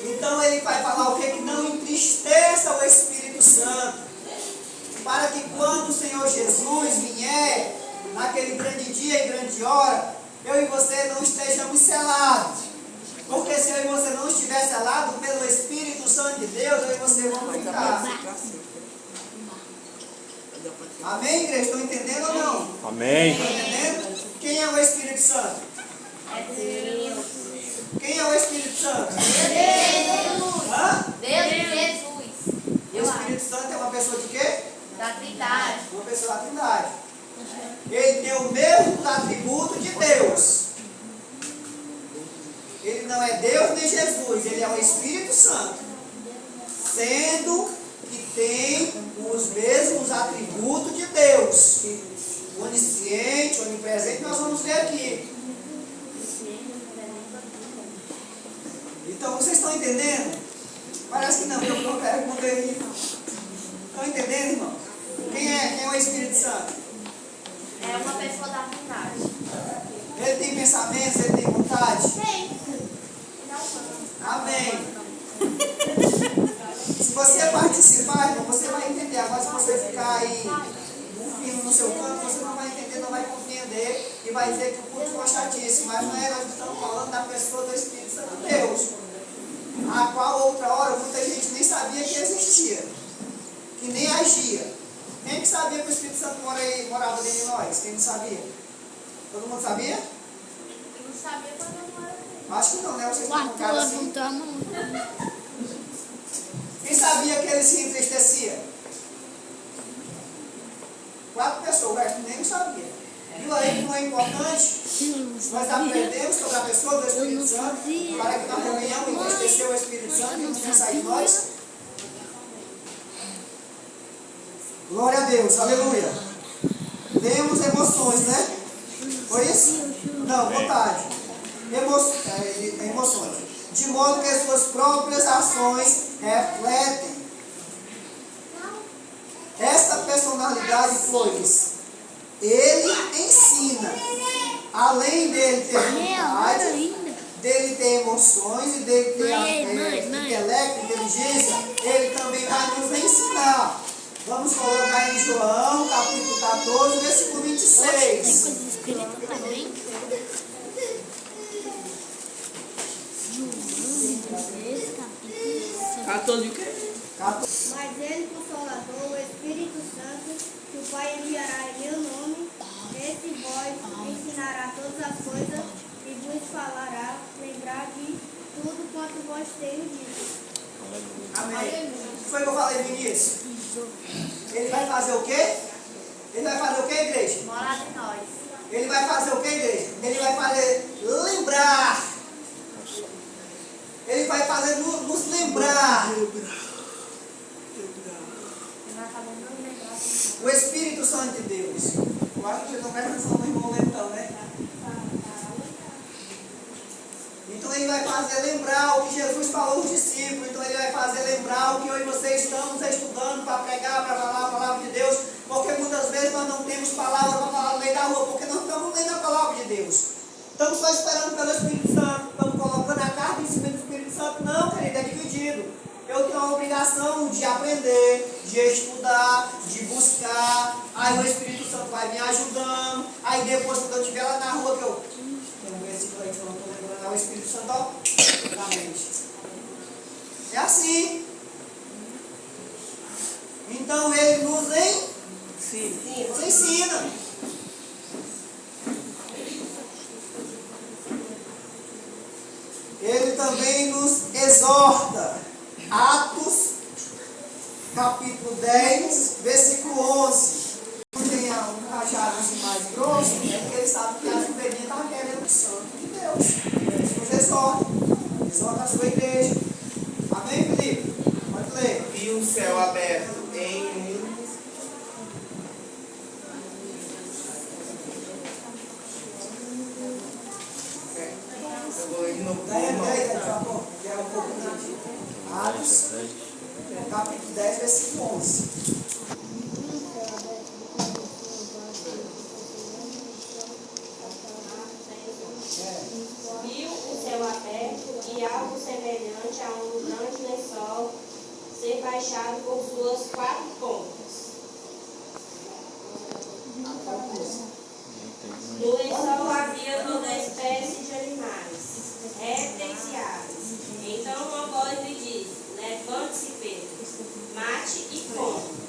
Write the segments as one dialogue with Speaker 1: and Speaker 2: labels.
Speaker 1: Então ele vai falar o que? Que não entristeça o Espírito Santo. Para que quando o Senhor Jesus vier, naquele grande dia e grande hora, eu e você não estejamos selados. Porque se eu e você não estiver selado pelo Espírito Santo de Deus, eu e você vamos ficar. Amém, igreja? Estão entendendo ou não?
Speaker 2: Amém.
Speaker 1: Estão entendendo? Quem é o Espírito Santo?
Speaker 3: É Deus.
Speaker 1: Quem é o Espírito Santo?
Speaker 3: Deus.
Speaker 1: Hã?
Speaker 3: Deus e Jesus.
Speaker 1: O Espírito Santo é uma pessoa de quê?
Speaker 3: Da Trindade.
Speaker 1: Uma pessoa da Trindade. Ele tem o mesmo atributo de Deus. Ele não é Deus nem Jesus, ele é o Espírito Santo. Sendo que tem os mesmos atributos de Deus. Onisciente, onipresente, nós vamos ver aqui. Então, vocês estão entendendo? Parece que não, eu não perguntei. Estão entendendo, irmão? Quem é o Espírito Santo?
Speaker 3: É uma pessoa da Trindade.
Speaker 1: Ele tem pensamentos, ele tem vontade?
Speaker 3: Tem.
Speaker 1: Amém. Se você participar, irmão, você vai entender. Agora, se você ficar aí firme no seu canto, você não vai entender, não vai compreender e vai dizer que o culto foi chatice. Mas não é, nós estamos falando da pessoa do Espírito Santo de Deus, a qual outra hora muita gente nem sabia que existia, que nem agia. Quem que sabia que o Espírito Santo morava dentro de nós? Quem não sabia? Todo mundo sabia?
Speaker 3: Eu não sabia quando eu era.
Speaker 1: Acho que não, né? Vocês
Speaker 4: O
Speaker 1: estão com
Speaker 4: Arthur
Speaker 1: cara assim.
Speaker 4: levantou a mão.
Speaker 1: Quem sabia que ele se entristecia? 4 pessoas, o resto nem sabia. Viu aí que não é importante? Nós aprendemos sobre a pessoa do Espírito Santo para que nós não venhamos entristecer o Espírito Santo e não venha sair de nós. Glória a Deus, aleluia. Temos emoções, né? Foi isso? Não, vontade. Emoções. De modo que as suas próprias ações refletem esta personalidade flores. Ele ensina, além dele ter vontade, dele ter emoções e dele ter intelecto, inteligência, ele também vai nos ensinar. Vamos colocar em João, capítulo 14, versículo 26.
Speaker 4: Tem coisa escrita também? João
Speaker 5: 14 o quê?
Speaker 6: Mas ele, Consolador, o Espírito Santo, que o Pai enviará em meu nome, esse vós ensinará todas as coisas e vos falará, lembrar de tudo quanto vós tenho dito.
Speaker 1: Amém. O que foi que eu falei no início? Ele vai fazer o quê? Ele vai fazer o quê, igreja?
Speaker 3: Morar em nós.
Speaker 1: Ele vai fazer o quê, igreja? Ele vai fazer lembrar. Ele vai fazer nos lembrar.
Speaker 3: Ele vai fazer nos lembrar.
Speaker 1: O Espírito Santo de Deus. Eu acho que vocês não prestam atenção no irmão então, né? Então ele vai fazer lembrar o que Jesus falou aos discípulos. Então ele vai fazer lembrar o que eu e você estamos estudando para pregar, para falar a palavra de Deus. Porque muitas vezes nós não temos palavra para falar no meio da rua, porque nós estamos lendo a palavra de Deus. Estamos só esperando pelo Espírito Santo. Estamos colocando a carta em cima do Espírito Santo. Não, querido, é dividido. Eu tenho a obrigação de aprender, de estudar, de buscar. Aí o Espírito Santo vai me ajudando. Aí depois, quando eu estiver lá na rua, que eu tem um versículo aí que eu não estou lembrando, é o Espírito Santo, ó, na mente. É assim. Então ele nos ensina. Ele também nos exorta. Atos, capítulo 10, versículo 11. Não tem um cajado assim mais grosso, é porque ele sabe que a ovelhinha está querendo o santo de Deus. Nos exorta. Exorta a sua igreja. Amém, Felipe? Pode ler.
Speaker 5: Vi o céu aberto em Eu vou ir de novo.
Speaker 1: Atos, capítulo 10, versículo 11.
Speaker 7: Viu o céu aberto e a
Speaker 2: algo semelhante a um grande lençol ser baixado por suas 4 pontas. No lençol havia toda espécie de animais, répteis e aves. Então uma voz lhe disse: levante-se, Pedro, mate e come.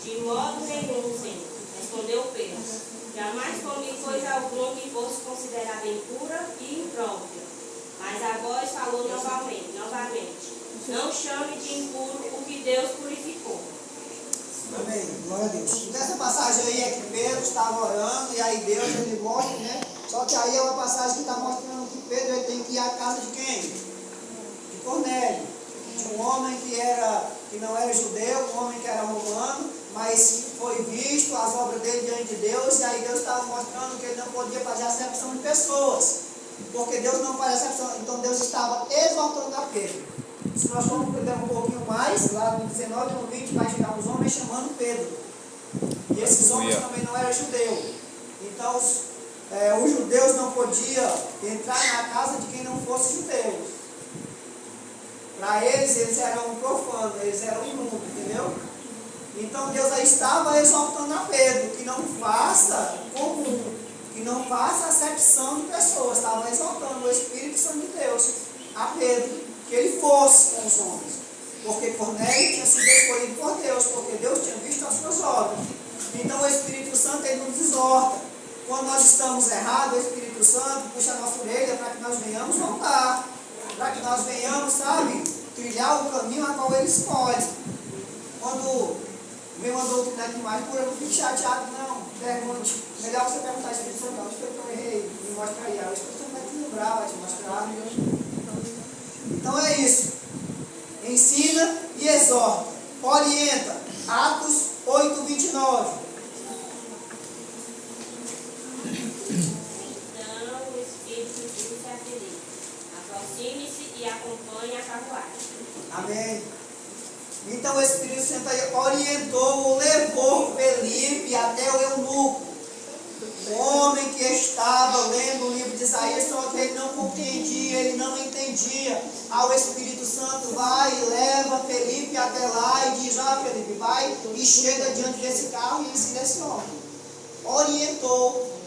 Speaker 2: De modo nenhum, Senhor, respondeu Pedro. Jamais comi coisa alguma que fosse considerada impura e imprópria. Mas a voz falou novamente: não chame de impuro o que Deus purificou.
Speaker 1: Amém. Glória a Deus. Nessa passagem aí é que Pedro estava orando e aí Deus ele mostra, né? Só que aí é uma passagem que está mostrando que Pedro ele tem que ir à casa de quem? De Cornélio. De um homem que não era judeu, um homem que era romano, mas foi visto as obras dele diante de Deus, e aí Deus estava mostrando que ele não podia fazer acepção de pessoas, porque Deus não faz acepção. Então Deus estava exortando a Pedro. Se nós formos ler um pouquinho mais, lá no 19 e no 20, vai chegar uns homens chamando Pedro. E esses homens também não eram judeus. Então os judeus não podiam entrar na casa de quem não fosse judeu. Para eles eram profanos, eles eram imundos, entendeu? Então Deus aí estava exortando a Pedro que não faça comum, que não faça acepção de pessoas. Estava exortando o Espírito Santo de Deus a Pedro que ele fosse com os homens, porque Cornélio tinha sido escolhido por Deus, porque Deus tinha visto as suas obras. Então o Espírito Santo ele nos exorta. Quando nós estamos errados, o Espírito Santo puxa a nossa orelha para que nós venhamos voltar, para que nós venhamos, sabe, trilhar o caminho a qual ele escolhe. Quando vem uma doutrina aqui mais pura, não fique chateado, não. Pergunte. Melhor você perguntar ao Espírito Santo: onde foi que eu errei? Me mostra aí. O Espírito Santo vai te lembrar, vai te mostrar. Então é isso. Ensina e exorta. Orienta. Atos 8:29.
Speaker 2: Então o Espírito disse a Felipe: aproxime-se e acompanhe a carruagem.
Speaker 1: Amém. Então o Espírito Santo orientou, levou Felipe até o eunuco, o homem que estava lendo o livro de Isaías, só que ele não compreendia, ele não entendia. O Espírito Santo vai e leva Felipe até lá e diz: Felipe, vai e chega diante desse carro e ensina esse homem. Orientou.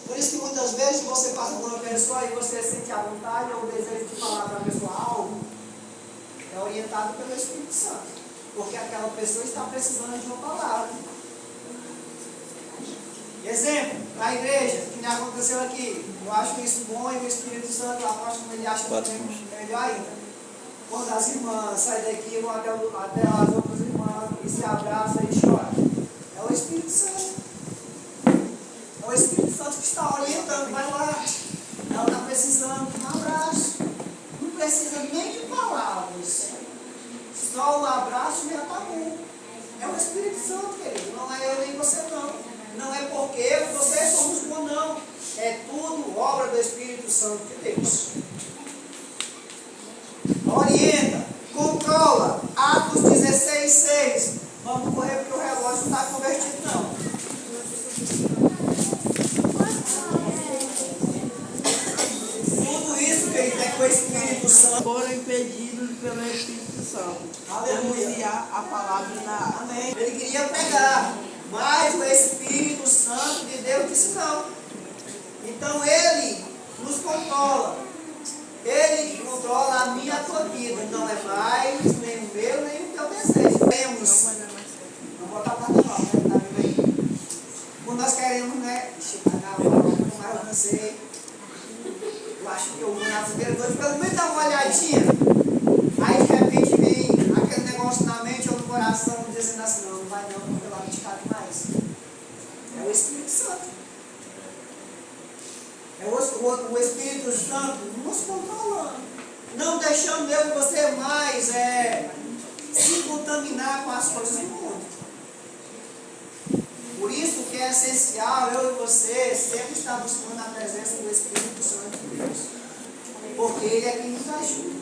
Speaker 1: Por isso que muitas vezes você passa por uma pessoa e você sente a vontade ou o desejo de falar para a pessoa algo, é orientado pelo Espírito Santo, porque aquela pessoa está precisando de uma palavra. Exemplo, na igreja, que me aconteceu aqui, eu acho isso bom, e o Espírito Santo, eu aposto que ele acha melhor ainda. Quando as irmãs saem daqui, vão até as outras irmãs e se abraçam e choram. É o Espírito Santo. É o Espírito Santo que está orientando, vai lá. Ela está precisando de um abraço. Não precisa nem de palavras. Só o abraço já está bom. É o Espírito Santo, querido. Não é eu nem você, não. Não é porque eu e você somos bons, não. É tudo obra do Espírito Santo de Deus. Orienta, controla. Atos 16:6. Vamos correr porque o relógio não está convertido, não. Tudo isso, querido, é com o Espírito Santo.
Speaker 5: Foram impedidos pelo Espírito Santo.
Speaker 1: Aleluia.
Speaker 5: Anunciar a palavra na água.
Speaker 1: Amém. Ele queria pregar, mas o Espírito Santo de Deus disse não. Então ele nos controla. Ele que controla a minha e a tua vida. Não é mais nem o meu, nem o teu desejo. Temos. Não botar para não, né? Tá vendo aí? Quando nós queremos, né? Mas eu cansei. Eu acho que eu vou na primeira noite, pelo menos dar uma olhadinha. Aí de repente vem aquele negócio na mente ou no coração dizendo assim: não vai não, porque lá não te cabe mais. É o Espírito Santo. É o Espírito Santo nos controlando, não deixando eu e você mais se contaminar com as coisas do mundo. Por isso que é essencial eu e você sempre estar buscando a presença do Espírito Santo de Deus, porque Ele é quem nos ajuda,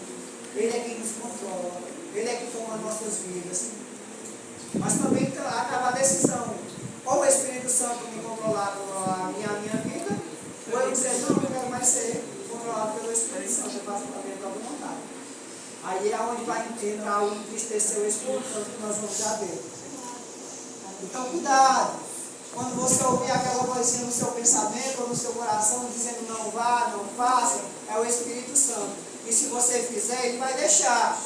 Speaker 1: Ele é quem nos controla, Ele é quem toma nossas vidas. Mas também acaba a decisão: ou o Espírito Santo me controlar a minha vida, ou eu dizer: não, eu quero mais ser controlado pelo Espírito Santo, eu faço a minha própria vontade. Aí é onde vai entrar o entristecer o Espírito Santo que nós vamos já ver. Então, cuidado. Quando você ouvir aquela vozinha no seu pensamento ou no seu coração dizendo não vá, não faça, é o Espírito Santo. E se você fizer, ele vai deixar.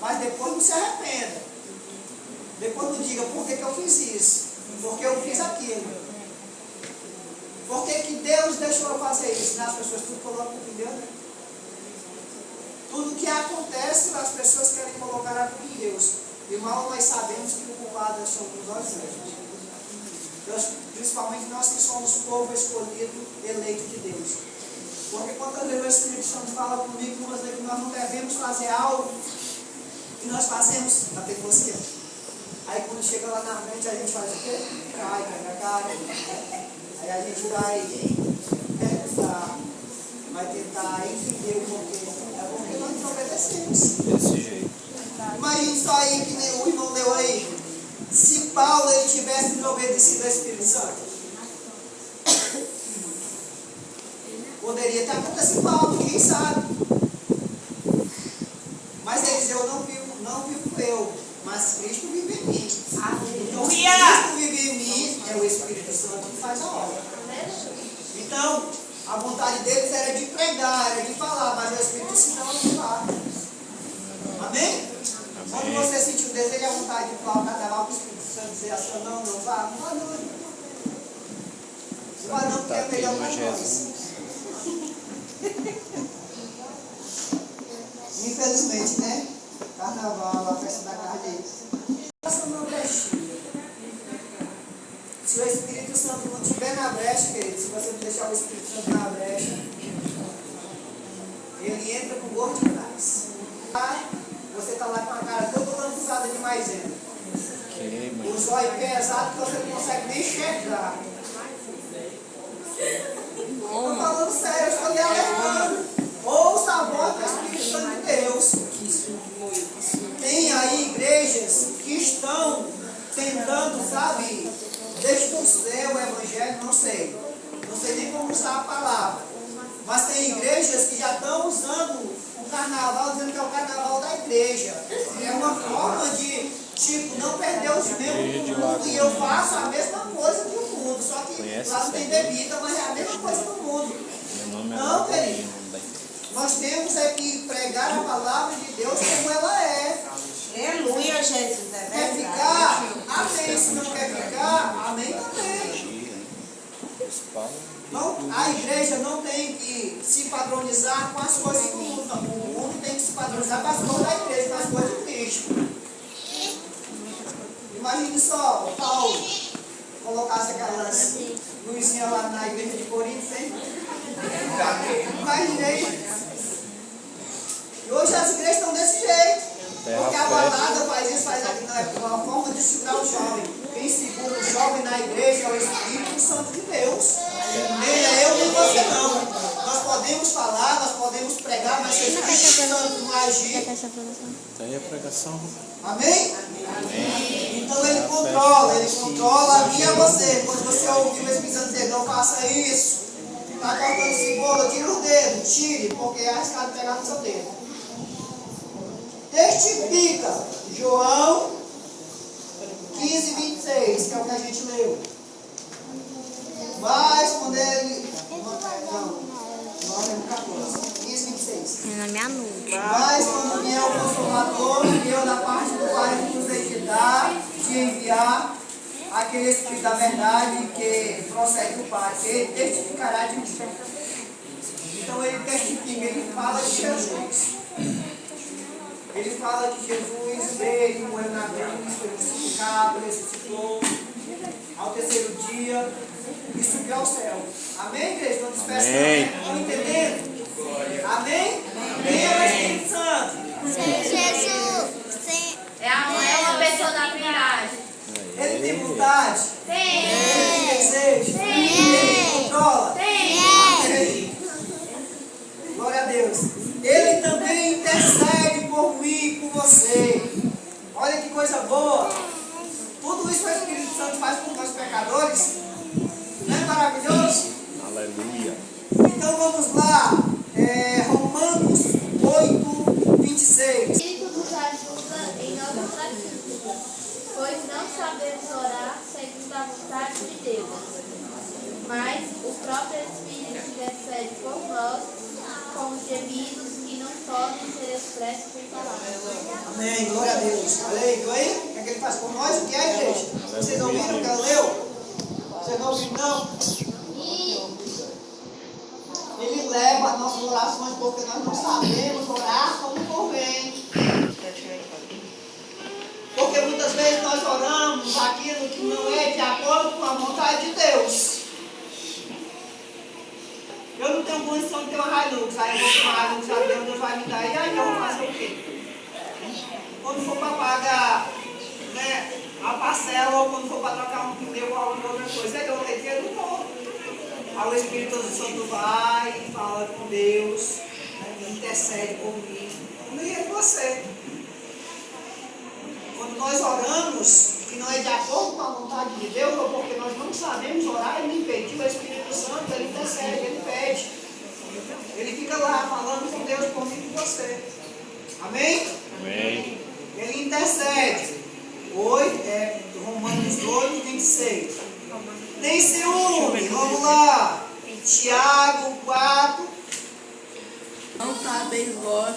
Speaker 1: Mas depois não se arrependa. Depois não diga por que eu fiz isso. Porque eu fiz aquilo. Por que Deus deixou eu fazer isso? As pessoas tudo colocam em Deus. Né? Tudo que acontece, as pessoas querem colocar a culpa em Deus. E mal nós sabemos que o culpado somos nós mesmos. Principalmente nós que somos povo escolhido, eleito de Deus. Porque quantas vezes o Espírito Santo fala comigo, umas vezes que nós não devemos fazer algo, e nós fazemos a teimosia. Aí quando chega lá na frente, a gente faz o quê? Cai na cara. Aí a gente vai perguntar, vai tentar entender o porquê. É porque nós não obedecemos.
Speaker 7: Desse jeito.
Speaker 1: Imagina isso aí que nem o irmão leu aí. Se Paulo ele tivesse desobedecido ao Espírito Santo, poderia ter acontecido algo, ninguém sabe. Mas ele diz, eu não vivo eu, mas Cristo vive em mim. Então, se Cristo vive em mim, é o Espírito Santo que faz a obra. Então, a vontade deles era de pregar, era de falar, mas o Espírito Santo não fala. Amém? Quando você sentir o desejo e a vontade de falar o carnaval, o Espírito Santo dizer assim, não vá, não vá não. Não vá não, porque é melhor para nós. Infelizmente, né? Carnaval, a festa da carne. Passa uma brechinha. Se o Espírito Santo não estiver na brecha, querido, se você não deixar o Espírito Santo na brecha, ele entra com gosto de gás. Você está lá com a cara toda lambuzada de maisena. Os olhos pesados que você não consegue nem enxergar. Estou falando sério, eu estou lhe alertando. Ouça a voz do Espírito Santo de Deus. Tem aí igrejas que estão tentando, sabe, distorcer o Evangelho, não sei nem como usar a palavra. Mas tem igrejas que já estão usando o carnaval, dizendo que é o carnaval da igreja. É uma forma de, não perder os membros do mundo. E eu faço a mesma coisa que o mundo. Só que lá não tem bebida, mas é a mesma coisa do mundo. Não, querido. Nós temos é que pregar a palavra de Deus como ela é.
Speaker 5: Aleluia, Jesus.
Speaker 1: Quer ficar? Amém. Se não quer ficar, amém também. Não, a igreja não tem que se padronizar com as coisas do mundo. Não. O mundo tem que se padronizar com as coisas da igreja, com as coisas de Cristo. Imagine só, Paulo colocasse aquelas luzinhas lá na igreja de Corinto, hein? Imaginei. E hoje as igrejas estão desse jeito. Porque a balada faz isso, faz aquilo. É uma forma de segurar o jovem. Quem segura o jovem na igreja é o Espírito Santo de Deus. Nem é eu nem você não. Nós podemos falar, nós podemos pregar, mas se o Espírito Santo não agir.
Speaker 7: Tem a pregação.
Speaker 1: Amém? Amém? Então ele controla a mim e a você. Quando você ouvir o Espírito Santo dizer, não faça isso. Está cortando cebola, tira o dedo, tire, porque é arriscado pegar no seu dedo. Testifica, João 15, 26, que é o que a gente leu. Mas quando ele. Não, é 14, 15, 26.
Speaker 4: Meu nome é Anu.
Speaker 1: Mas quando vier o Consolador, eu da parte do Pai vos hei de enviar aquele Espírito da verdade que procede do Pai, que ele testificará de mim. Então ele testifica, ele fala de Jesus. Ele fala que Jesus veio, morreu na cruz, foi crucificado, ressuscitou ao terceiro dia e subiu ao céu. Amém, igreja? Estão dispersando? Estão entendendo? Amém? Quem é o Espírito Santo?
Speaker 3: Jesus. É uma pessoa da Trindade.
Speaker 1: Ele tem vontade?
Speaker 3: Tem.
Speaker 1: Ele tem desejo? Tem. Ele controla? Tem. Glória a Deus. Ele também intercede por mim e por você. Olha que coisa boa. Tudo isso o Espírito Santo faz por nós pecadores. Não é maravilhoso?
Speaker 7: Aleluia.
Speaker 1: Então vamos lá. Romanos 8, 26.
Speaker 6: só de ser expresso sem palavras.
Speaker 1: Amém, glória a Deus. Olha aí, viu aí? O que é que ele faz por nós? O que é, igreja? Vocês ouviram o que ela leu? Vocês não ouviram, não? Ele leva as nossas orações porque nós não sabemos orar como convém. Porque muitas vezes nós oramos aquilo que não é de acordo com a vontade de Deus. Eu não tenho condição de ter uma Hilux, aí eu vou com uma Hilux, Deus vai me dar, e aí eu vou fazer o quê? Quando for para pagar, né, a parcela, ou quando for para trocar um pneu ou alguma outra coisa, aí eu vou ter dinheiro no bolso. Aí o Espírito Santo vai e fala com Deus, né, intercede por mim, e é você. Quando nós oramos, que não é de acordo com a vontade de Deus, ou porque nós não sabemos orar, ele impediu o Espírito Santo, ele intercede, ele pede. Ele fica lá falando com Deus por mim e por você. Amém?
Speaker 7: Amém.
Speaker 1: Ele intercede. Romanos 12, 26. Nem ciúme, vamos lá. Tiago 4.
Speaker 5: Não sabeis vós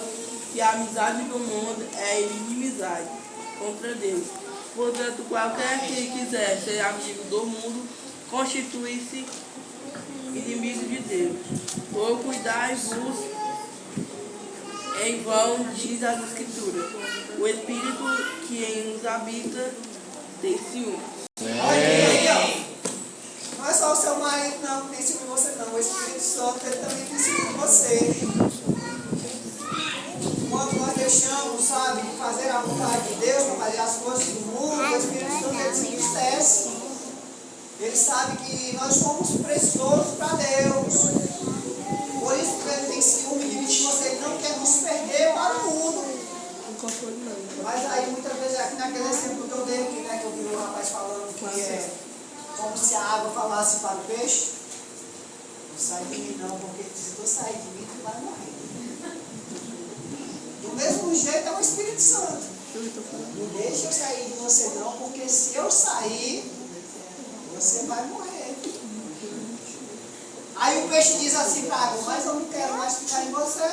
Speaker 5: que a amizade do mundo é inimizade contra Deus. Portanto, qualquer que quiser ser amigo do mundo, constitui-se inimigo de Deus. Ou cuidai-vos em vão, diz as Escrituras. O Espírito que em nos habita tem ciúme.
Speaker 1: Olha aí, ó. Não é só o seu marido não que tem ciúme de você não. O Espírito Santo ele também tem ciúme de você. Quando nós deixamos, sabe, de fazer a vontade de Deus, para fazer as coisas do mundo, o Espírito Santo ele se entristece. Ele sabe que nós somos preciosos para Deus. Por isso que ele tem ciúme de que você ele não quer nos perder para o mundo. Mas aí muitas vezes, aqui naquele exemplo que eu dei aqui, né, que eu vi o rapaz falando que é como se a água falasse para o peixe. Não sai de mim não, porque se tu sair de mim, tu vai morrer. Do mesmo jeito é o Espírito Santo. Não deixa eu sair de você não, porque se eu sair, você vai morrer. Aí o peixe diz assim para a água, mas eu não quero mais ficar em você.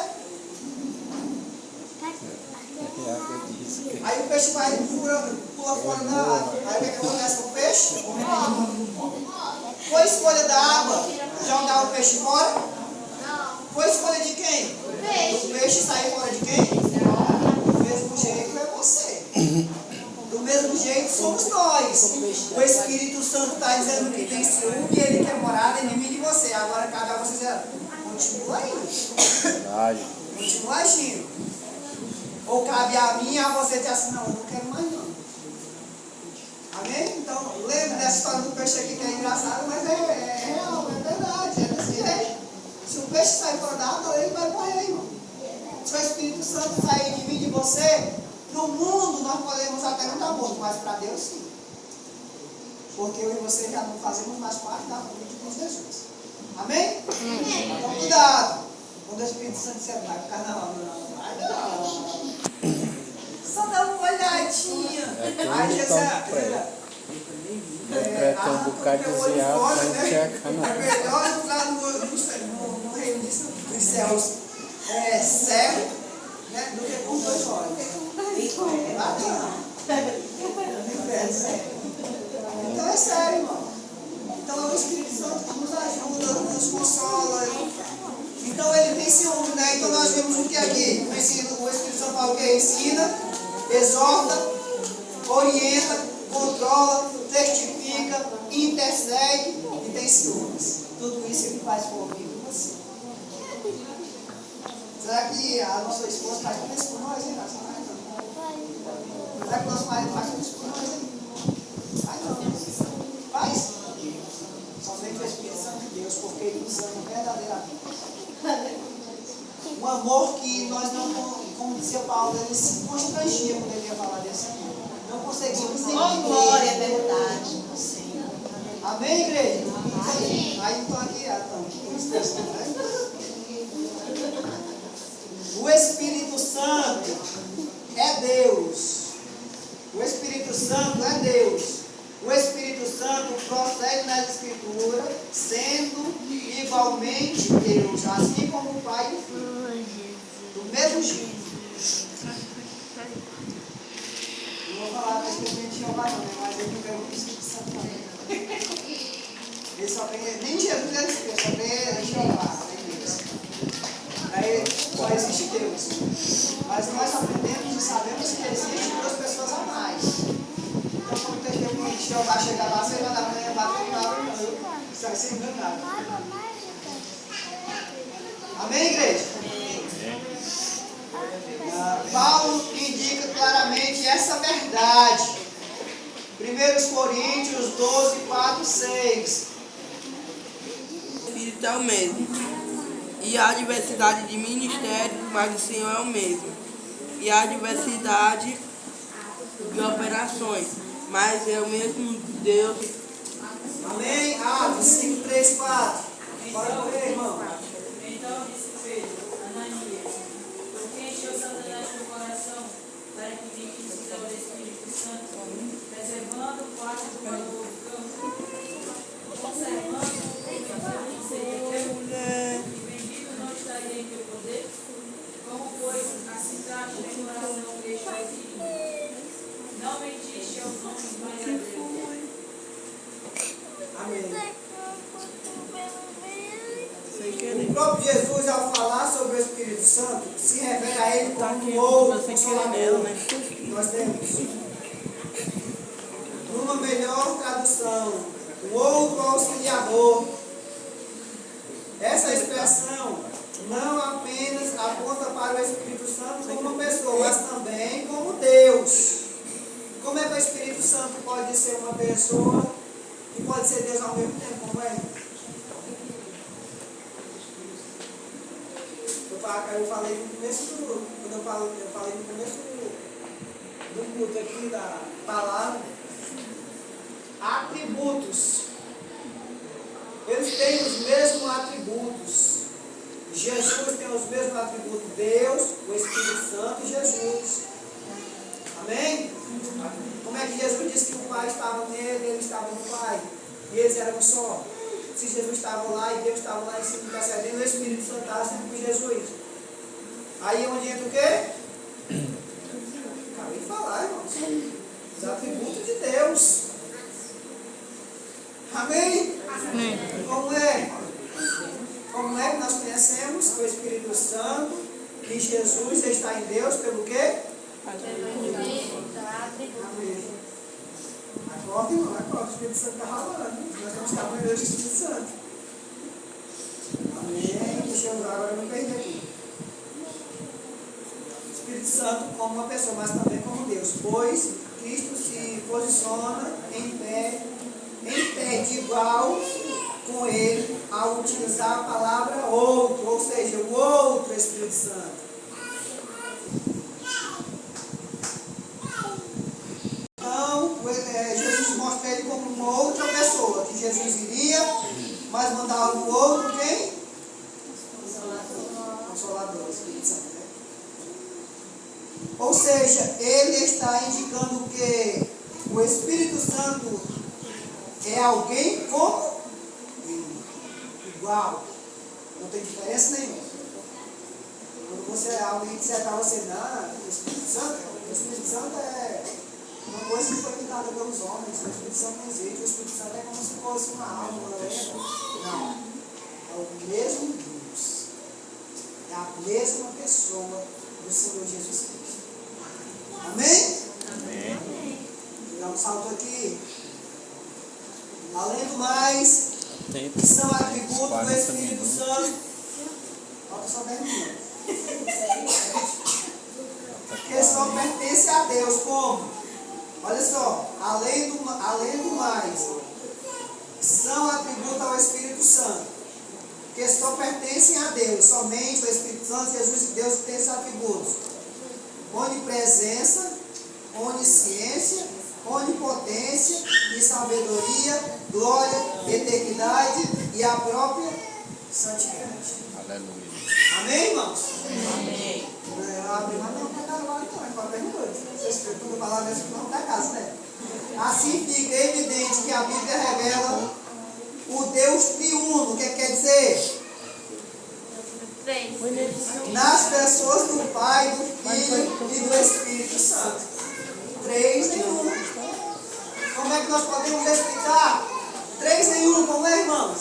Speaker 1: Aí o peixe vai e pula fora da água. Aí o que acontece com o peixe? Foi escolha da água jogar o peixe fora? Não. Foi escolha de quem? O peixe sair fora de quem? Do mesmo jeito é você. Do mesmo jeito somos nós. O Espírito Santo está dizendo que tem ciúme e ele quer morar em mim de você. Agora cabe a você dizer, continua aí. Continua agindo. Ou cabe a mim, a você dizer assim, não, eu não quero mais não. Amém? Então, lembra dessa história do peixe aqui que é engraçado, mas é real, é verdade, é desse jeito. Se o peixe sair fora da água, ele vai morrer, irmão. Se o Espírito Santo sair de mim de você, no mundo nós podemos até não estar mortos, mas para Deus sim. Porque eu e você já não fazemos mais parte da família de Jesus. Amém? Então cuidado. Quando o Espírito Santo disser, vai ficar na hora, não vai não. Só dá uma olhadinha. Aí Jesus
Speaker 7: um bocado desviado, mas checa não.
Speaker 1: É melhor entrar no reino dos céus cego, né, do que com 2 olhos. Então é sério, irmão. Então é o Espírito Santo que nos ajuda, nos consola. Então ele tem ciúme, né? Então nós vemos o que aqui? O Espírito Santo fala o que? Ensina, exorta, orienta, controla, testifica, intercede e tem ciúmes. Tudo isso ele faz por mim e por você. Será que a nossa esposa faz tudo isso por nós, hein? Será que o nosso marido faz tudo isso por nós, hein? Faz não. Faz? Somente o Espírito Santo de Deus, porque ele nos ama verdadeiramente. Um amor que nós não, como dizia Paulo, ele se constrangia quando ele ia falar desse amor. Não conseguimos entender.
Speaker 5: Oh, glória, é verdade. Sim.
Speaker 1: Amém, igreja? Amém. Aí então aqui, o Espírito Santo é Deus. O Espírito Santo é Deus. O Espírito Santo procede nas Escrituras, sendo igualmente Deus, assim como o Pai e o Filho. Do mesmo jeito. Deus. Mas nós aprendemos e sabemos que existem duas pessoas a mais. Então, quando o testemunho de Jeová chegar lá, você vai dar pra ele bater na hora, você vai ser enganado. Amém, igreja? Paulo indica claramente essa verdade. 1 Coríntios 12, 4, 6.
Speaker 5: O Espírito é o mesmo. E há diversidade de ministérios, mas o Senhor é o mesmo. E há diversidade de operações, mas é o mesmo Deus.
Speaker 1: Amém? 5, 3, 4. Bora correr, irmão.
Speaker 8: Então disse Pedro, Ananias, por que encheu Satanás teu coração, para que mentisse ao Espírito Santo, reservando parte do valor do campo, conservando o prometeu que seria teu, e bendito não estaria em teu poder? Como, pois, assentaste no coração que está escrito, não mentiste ao nome mais a Deus.
Speaker 1: Amém. O próprio Jesus, ao falar sobre o Espírito Santo, se refere a ele como um outro consolador. Nós temos. Numa melhor tradução, um outro auxiliador. Essa expressão não apenas aponta para o Espírito Santo como uma pessoa, mas também como Deus. Como é que o Espírito Santo pode ser uma pessoa e pode ser Deus ao mesmo tempo? Como é? Eu falei no começo eu falei no começo do culto aqui da palavra, atributos. Eles têm os mesmos atributos. Jesus tem os mesmos atributos. Deus, o Espírito Santo e Jesus. Amém? Como é que Jesus disse que o Pai estava nele, ele estava no Pai? E eles eram um só. Se Jesus estava lá e Deus estava lá em cima intercedendo, o Espírito Santo estava sempre com Jesus. Aí onde entra o quê? Acabei de falar, irmãos. Os atributos de Deus. Amém? Amém. Como é? Como é que nós conhecemos o Espírito Santo e Jesus está em Deus pelo quê? Amém. Acorda, irmão, acorda. O Espírito Santo está rolando. Nós estamos trabalhando hoje o Espírito Santo. Amém. Deixa eu agora não perder aqui. Espírito Santo como uma pessoa, mas também como Deus, pois Cristo se posiciona em pé de igual com ele ao utilizar a palavra outro, ou seja, o outro Espírito Santo. Então, Jesus mostra ele como uma outra pessoa, que Jesus iria, mas mandava o outro quem? Consolador, Espírito Santo. Ou seja, ele está indicando que o Espírito Santo é alguém como igual. Não tem diferença nenhuma. Quando você alguém disser para você, não, o Espírito Santo é uma coisa que foi criada pelos homens. O Espírito Santo não existe. O Espírito Santo é como se fosse uma alma, uma lenda. Não. É o mesmo Deus. É a mesma pessoa do Senhor Jesus Cristo. Amém? Amém. Vou dar um salto aqui. Além do mais, são atributos do Espírito Santo. Falta só 10 minutos. Que só pertence a Deus. Como? Olha só. Além do mais, são atributos ao Espírito Santo. Que só pertencem a Deus. Somente o Espírito Santo, Jesus e Deus têm esses atributos. Onipresença, onisciência, onipotência e sabedoria, glória, eternidade e a própria santidade.
Speaker 7: Aleluia.
Speaker 1: Amém, irmãos?
Speaker 8: Amém.
Speaker 1: Não está gravado não, é qualquer minuto. Vocês escutam falar isso não está casa, né? Assim fica evidente que a Bíblia revela o Deus triuno. O que quer dizer? Nas pessoas do Pai, do Filho e do Espírito Santo. 3 em 1. Como é que nós podemos explicar? 3 em 1, como é, irmãos?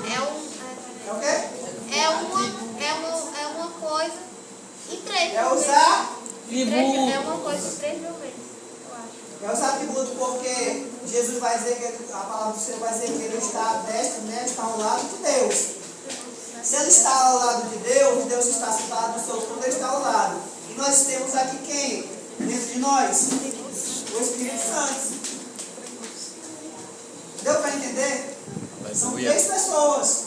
Speaker 3: É
Speaker 1: É o quê?
Speaker 3: uma
Speaker 4: 3
Speaker 1: É os atributos.
Speaker 4: É uma coisa 3 mil vezes, eu acho.
Speaker 1: É os atributos, porque Jesus vai dizer que a palavra do Senhor vai dizer que ele está à destra, né? Está ao lado de Deus. Se ele está ao lado de Deus, Deus está sentado no seu trono, ele está ao lado. E nós temos aqui quem? Dentro de nós? O Espírito Santo. Deu para entender? São 3 pessoas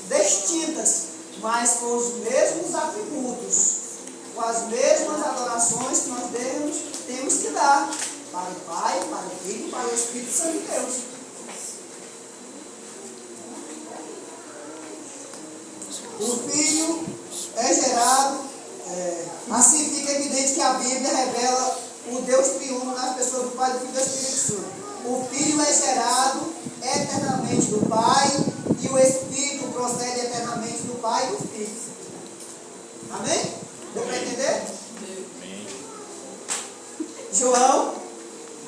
Speaker 1: distintas, mas com os mesmos atributos, com as mesmas adorações que nós temos que dar para o Pai, para o Filho e para o Espírito Santo de Deus. O Filho é gerado, assim fica evidente que a Bíblia revela o Deus triuno nas pessoas do Pai, do Filho e do Espírito Santo. O Filho é gerado eternamente do Pai e o Espírito procede eternamente do Pai e do Filho. Amém? Deu para entender? João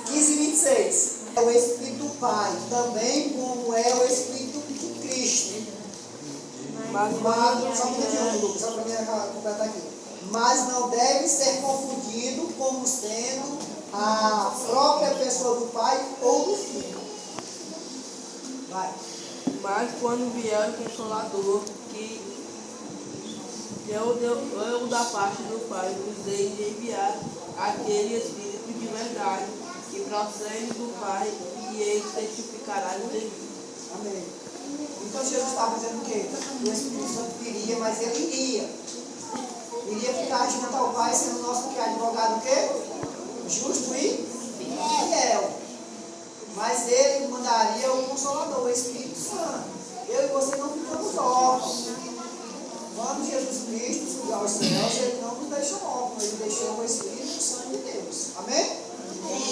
Speaker 1: 15:26. É o Espírito do Pai, também como é o Espírito de Cristo. Só um minutinho, Lucas, só para mim completar aqui. Mas não deve ser confundido como sendo a própria pessoa do Pai ou do Filho. Vai.
Speaker 5: Mas quando vier o Consolador, que eu da parte do Pai vos dei de enviar aquele Espírito de verdade, que procede do Pai, e ele testificará de mim.
Speaker 1: Amém. Então Jesus estava dizendo o quê? O Espírito Santo viria, mas ele iria ficar junto ao Pai, sendo nosso que advogado o quê? Justo e fiel. Mas ele mandaria o Consolador, o Espírito Santo. Eu e você não ficamos órfãos. Quando Jesus Cristo subiu aos céus, ele não nos deixou órfãos, ele deixou o Espírito Santo de Deus. Amém?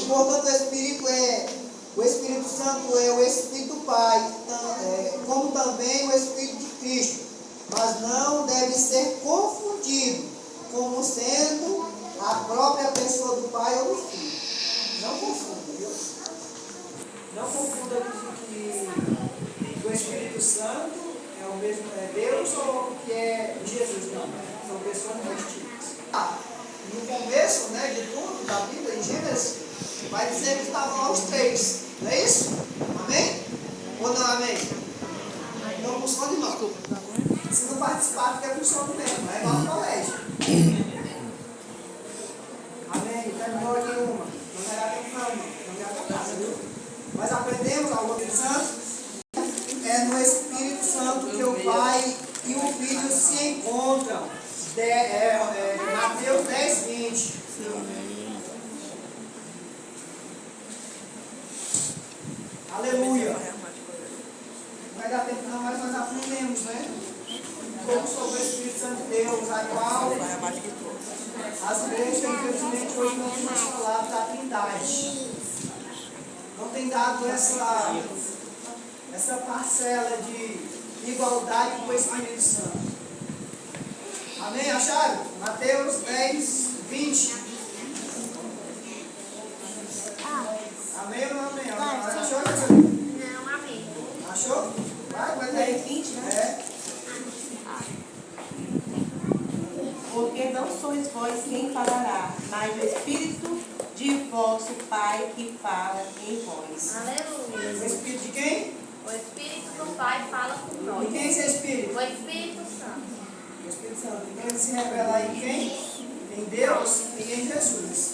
Speaker 1: Portanto, o Espírito Santo é o Espírito do Pai, como também o Espírito de Cristo. Mas não deve ser confundido como sendo a própria pessoa do Pai ou do Filho. Não confunda, viu? Não confunda que o Espírito Santo é o mesmo, é Deus ou que é Jesus, não. São pessoas distintas. No começo, né, de tudo, da Bíblia, em Gênesis, vai dizer que estavam lá os 3. Não é isso? Amém? Ou não amém? Não funciona não. Se não participar, fica funcionando mesmo. É igual no colégio. Amém? Terminou aqui uma. Não era tempo não era para casa, viu? Mas aprendemos ao Espírito Santo. É no Espírito Santo que o Pai e o Filho se encontram. Mateus 10:20. Aleluia. Não vai dar tempo não, mas nós aprendemos, né? Um pouco sobre o Espírito Santo de Deus, a qual as igrejas, infelizmente, hoje não temos falado da Trindade. Não tem dado essa parcela de igualdade com o Espírito Santo. Amém? Acharam? Mateus 10:20. Amém ou não amém? Achou, Jesus?
Speaker 4: Não, amém.
Speaker 1: Achou? Vai 10:20, né? É.
Speaker 9: Porque não sois vós quem falará, mas o Espírito de vosso Pai que fala em vós.
Speaker 4: Aleluia.
Speaker 1: O Espírito de quem?
Speaker 4: O Espírito do Pai fala por nós.
Speaker 1: E quem é esse Espírito?
Speaker 4: O Espírito Santo.
Speaker 1: O Espírito Santo. Então ele se revela em quem? Em Deus e em Jesus.